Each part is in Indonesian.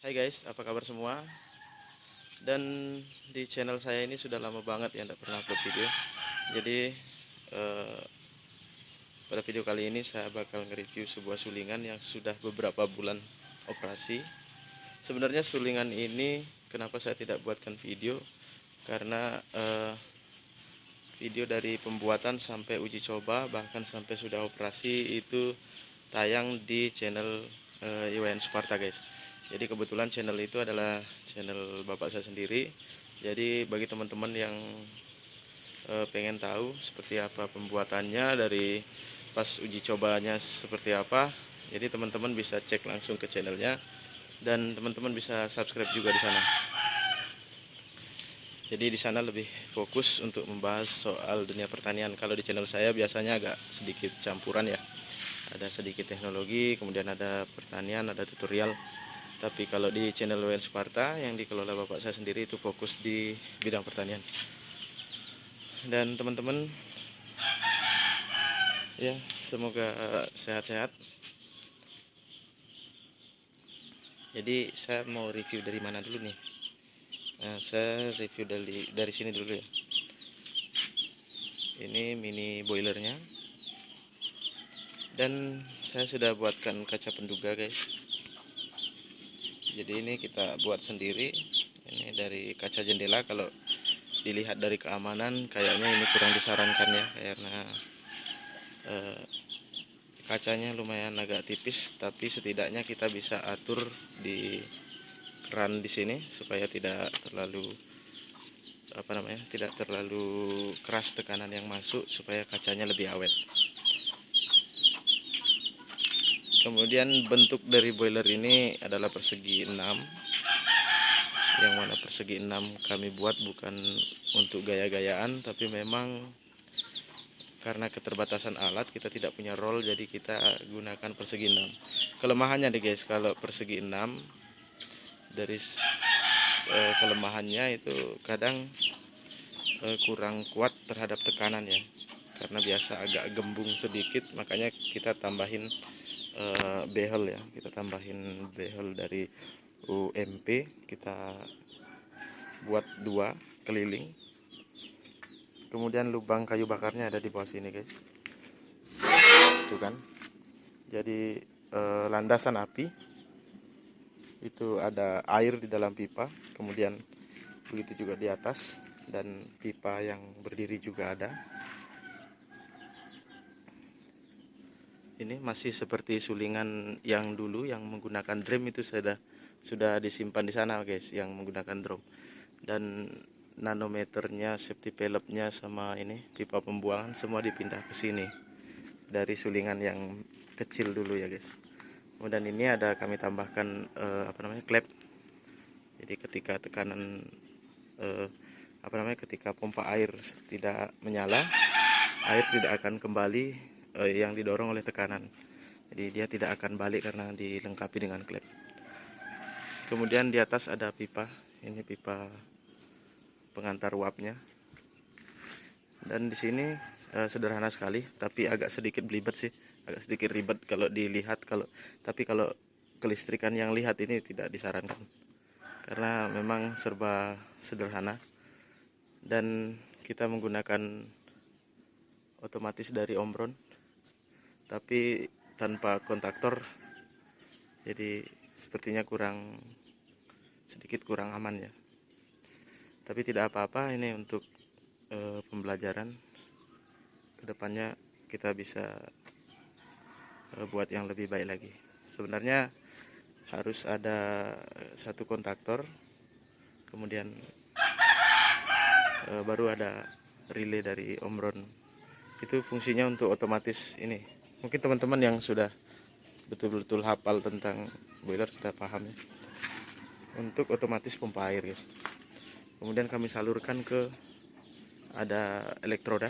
Hai guys, apa kabar semua? Dan di channel saya ini sudah lama banget ya tidak pernah upload video. Jadi eh, pada video kali ini saya bakal nge-review sebuah sulingan yang sudah beberapa bulan operasi. Sebenarnya sulingan ini kenapa saya tidak buatkan video? Karena video dari pembuatan sampai uji coba bahkan sampai sudah operasi itu tayang di channel IWN Sparta guys. Jadi kebetulan channel itu adalah channel bapak saya sendiri. Jadi bagi teman-teman yang pengen tahu seperti apa pembuatannya dari pas uji cobanya seperti apa, jadi teman-teman bisa cek langsung ke channelnya dan teman-teman bisa subscribe juga di sana. Jadi di sana lebih fokus untuk membahas soal dunia pertanian. Kalau di channel saya biasanya agak sedikit campuran ya. Ada sedikit teknologi, kemudian ada pertanian, ada tutorial. Tapi kalau di channel WN Sparta yang dikelola bapak saya sendiri itu fokus di bidang pertanian. Dan teman-teman ya, semoga sehat-sehat. Jadi saya mau review dari mana dulu nih? Nah, saya review dari sini dulu ya. Ini mini boilernya. Dan saya sudah buatkan kaca penduga guys. Jadi ini kita buat sendiri. Ini dari kaca jendela. Kalau dilihat dari keamanan kayaknya ini kurang disarankan ya, karena eh, kacanya lumayan agak tipis, tapi setidaknya kita bisa atur di keran di sini supaya tidak terlalu tidak terlalu keras tekanan yang masuk supaya kacanya lebih awet. Kemudian bentuk dari boiler ini adalah persegi 6, yang mana persegi 6 kami buat bukan untuk gaya-gayaan, tapi memang karena keterbatasan alat kita tidak punya roll, jadi kita gunakan persegi 6. Kelemahannya nih guys, kalau persegi 6 dari kelemahannya itu kadang kurang kuat terhadap tekanan ya, karena biasa agak gembung sedikit, makanya kita tambahin behel ya, kita tambahin behel dari UMP, kita buat 2 keliling. Kemudian lubang kayu bakarnya ada di bawah sini guys, itu kan. Jadi landasan api itu ada air di dalam pipa, kemudian begitu juga di atas, dan pipa yang berdiri juga ada. Ini masih seperti sulingan yang dulu yang menggunakan drum, itu sudah disimpan di sana guys, yang menggunakan drum. Dan nanometernya, safety valve-nya, sama ini pipa pembuangan semua dipindah ke sini dari sulingan yang kecil dulu ya guys. Kemudian ini ada kami tambahkan klep. Jadi ketika tekanan ketika pompa air tidak menyala, air tidak akan kembali yang didorong oleh tekanan. Jadi dia tidak akan balik karena dilengkapi dengan klep. Kemudian di atas ada pipa, ini pipa pengantar uapnya. Dan di sini sederhana sekali, tapi agak sedikit belibet sih, agak sedikit ribet kalau dilihat. Tapi kalau kelistrikan yang lihat ini tidak disarankan, karena memang serba sederhana. Dan kita menggunakan otomatis dari Omron, tapi tanpa kontaktor, jadi sepertinya sedikit kurang aman ya. Tapi tidak apa-apa, ini untuk pembelajaran. Kedepannya kita bisa buat yang lebih baik lagi. Sebenarnya harus ada satu kontaktor, kemudian baru ada relay dari Omron. Itu fungsinya untuk otomatis ini. Mungkin teman-teman yang sudah betul-betul hafal tentang boiler sudah paham ya. Untuk otomatis pompa air guys. Kemudian kami salurkan ke ada elektroda.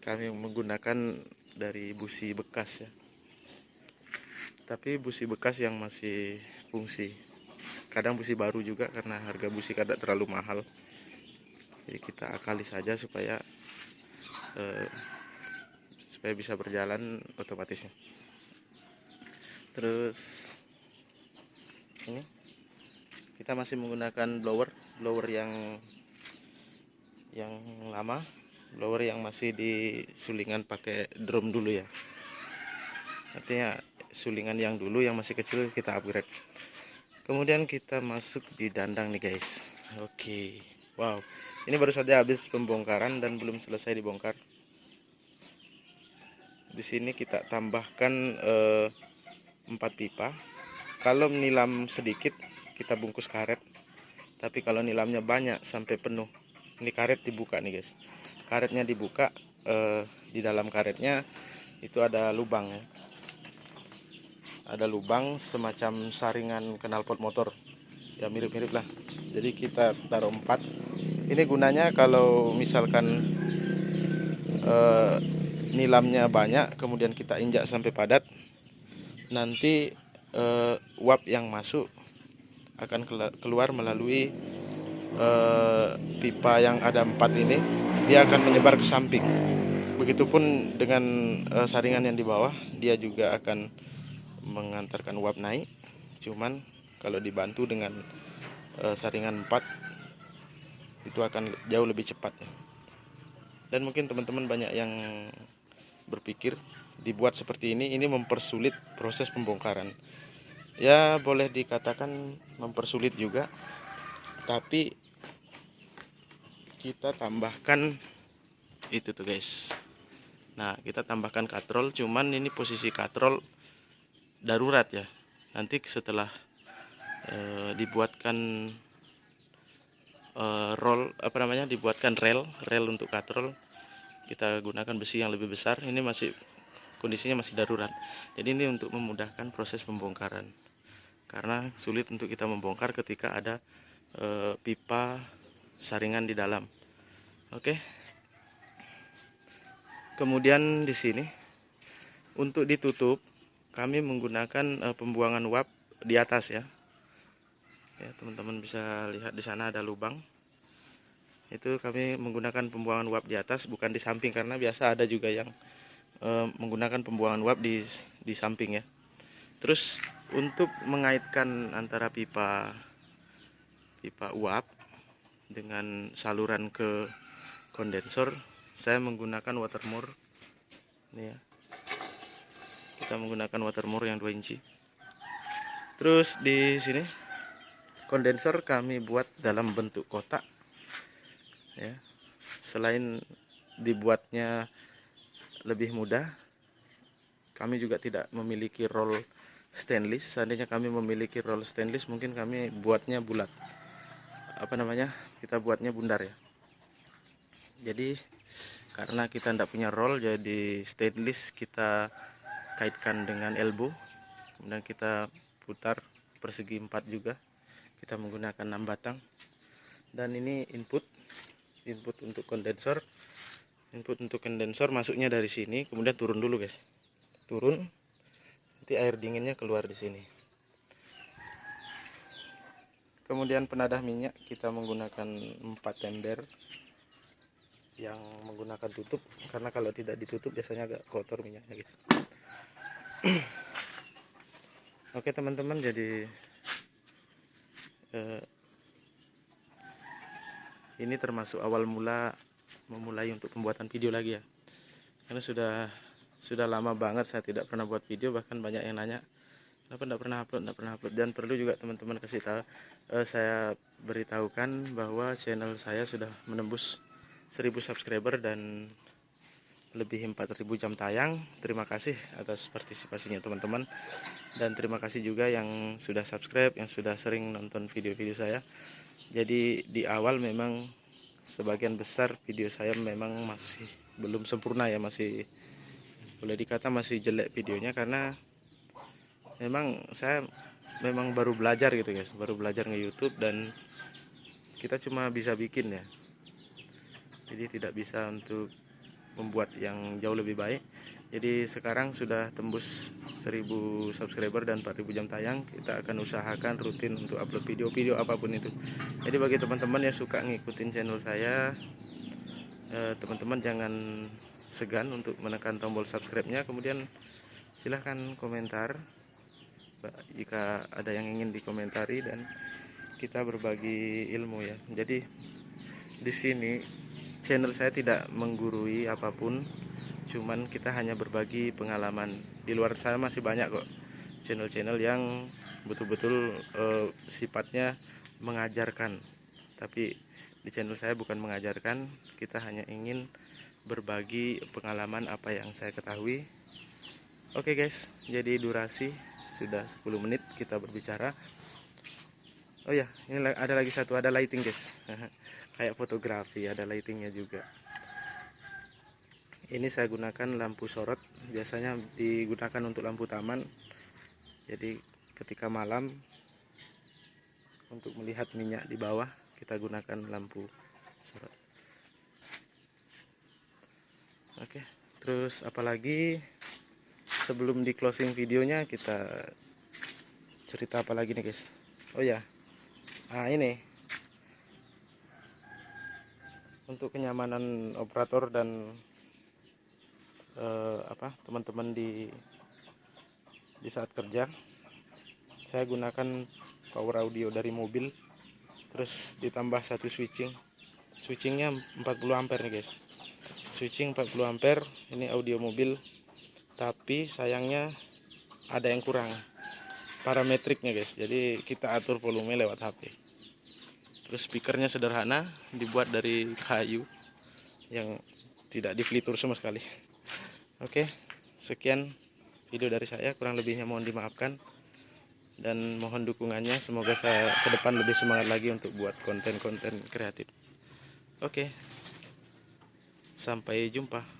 Kami menggunakan dari busi bekas ya, tapi busi bekas yang masih fungsi. Kadang busi baru juga, karena harga busi kadang terlalu mahal. Jadi kita akali saja supaya bisa berjalan otomatisnya. Terus ini kita masih menggunakan blower yang lama, blower yang masih di sulingan pakai drum dulu ya. Artinya sulingan yang dulu yang masih kecil kita upgrade. Kemudian kita masuk di dandang nih guys. Oke. Wow. Ini baru saja habis pembongkaran dan belum selesai dibongkar. Di sini kita tambahkan 4 pipa. Kalau nilam sedikit kita bungkus karet. Tapi kalau nilamnya banyak sampai penuh, ini karet dibuka nih guys. Karetnya dibuka, di dalam karetnya itu ada lubang ya. Ada lubang semacam saringan knalpot motor ya, mirip-mirip lah. Jadi kita taruh 4. Ini gunanya kalau misalkan nilamnya banyak kemudian kita injak sampai padat, nanti uap yang masuk akan keluar melalui pipa yang ada 4 ini, dia akan menyebar ke samping. Begitupun dengan saringan yang di bawah, dia juga akan mengantarkan uap naik. Cuman kalau dibantu dengan saringan 4 itu akan jauh lebih cepat ya. Dan mungkin teman-teman banyak yang berpikir dibuat seperti ini mempersulit proses pembongkaran. Ya boleh dikatakan mempersulit juga, tapi kita tambahkan itu tuh guys. Nah, kita tambahkan katrol, cuman ini posisi katrol darurat ya. Nanti setelah dibuatkan dibuatkan rel untuk katrol, kita gunakan besi yang lebih besar. Ini masih kondisinya masih darurat. Jadi ini untuk memudahkan proses pembongkaran. Karena sulit untuk kita membongkar ketika ada pipa saringan di dalam. Oke. Kemudian di sini untuk ditutup kami menggunakan pembuangan uap di atas ya. Ya, teman-teman bisa lihat di sana ada lubang. Itu kami menggunakan pembuangan uap di atas, bukan di samping, karena biasa ada juga yang menggunakan pembuangan uap di samping ya. Terus untuk mengaitkan antara pipa uap dengan saluran ke kondensor, saya menggunakan watermore. Ini ya. Kita menggunakan watermore yang 2 inci. Terus di sini kondensor kami buat dalam bentuk kotak ya. Selain dibuatnya lebih mudah, kami juga tidak memiliki roll stainless. Seandainya kami memiliki roll stainless, mungkin kami buatnya bulat. Kita buatnya bundar ya. Jadi karena kita tidak punya roll, jadi stainless kita kaitkan dengan elbow, kemudian kita putar persegi 4 juga. Kita menggunakan 6 batang. Dan ini input untuk kondensor. Input untuk kondensor masuknya dari sini, kemudian turun dulu guys. Turun, nanti air dinginnya keluar di sini. Kemudian penadah minyak kita menggunakan 4 ember yang menggunakan tutup, karena kalau tidak ditutup biasanya agak kotor minyaknya guys. Oke teman-teman, jadi ini termasuk awal memulai untuk pembuatan video lagi ya, karena sudah lama banget saya tidak pernah buat video. Bahkan banyak yang nanya kenapa tidak pernah upload. Dan perlu juga teman-teman kasih tahu, saya beritahukan bahwa channel saya sudah menembus 1000 subscriber dan lebih 4000 jam tayang. Terima kasih atas partisipasinya teman-teman, dan terima kasih juga yang sudah subscribe, yang sudah sering nonton video-video saya. Jadi di awal memang sebagian besar video saya memang masih belum sempurna ya, masih boleh dikata masih jelek videonya, karena memang saya baru belajar gitu guys, baru belajar nge-YouTube, dan kita cuma bisa bikin ya. Jadi tidak bisa untuk membuat yang jauh lebih baik. Jadi sekarang sudah tembus 1000 subscriber dan 4000 jam tayang. Kita akan usahakan rutin untuk upload video apapun itu. Jadi bagi teman-teman yang suka ngikutin channel saya, teman-teman jangan segan untuk menekan tombol subscribe-nya. Kemudian silahkan komentar jika ada yang ingin dikomentari, dan kita berbagi ilmu ya. Jadi di sini channel saya tidak menggurui apapun, cuman kita hanya berbagi pengalaman. Di luar sana masih banyak kok channel-channel yang betul-betul sifatnya mengajarkan, tapi di channel saya bukan mengajarkan, kita hanya ingin berbagi pengalaman apa yang saya ketahui. Oke guys, jadi durasi sudah 10 menit kita berbicara. Oh ya, ini ada lagi satu, ada lighting guys. Kayak fotografi, ada lightingnya juga. Ini saya gunakan lampu sorot, biasanya digunakan untuk lampu taman. Jadi ketika malam untuk melihat minyak di bawah, kita gunakan lampu sorot. Oke, terus apalagi sebelum di closing videonya, kita cerita apa lagi nih guys. Oh ya, ini untuk kenyamanan operator dan teman-teman di saat kerja, saya gunakan power audio dari mobil, terus ditambah satu switchingnya 40 ampere nih guys. Switching 40 ampere, ini audio mobil, tapi sayangnya ada yang kurang parametriknya guys, jadi kita atur volume lewat HP. Terus speakernya sederhana, dibuat dari kayu yang tidak diflitur sama sekali. Oke, sekian video dari saya, kurang lebihnya mohon dimaafkan, dan mohon dukungannya. Semoga saya ke depan lebih semangat lagi untuk buat konten-konten kreatif. Oke, sampai jumpa.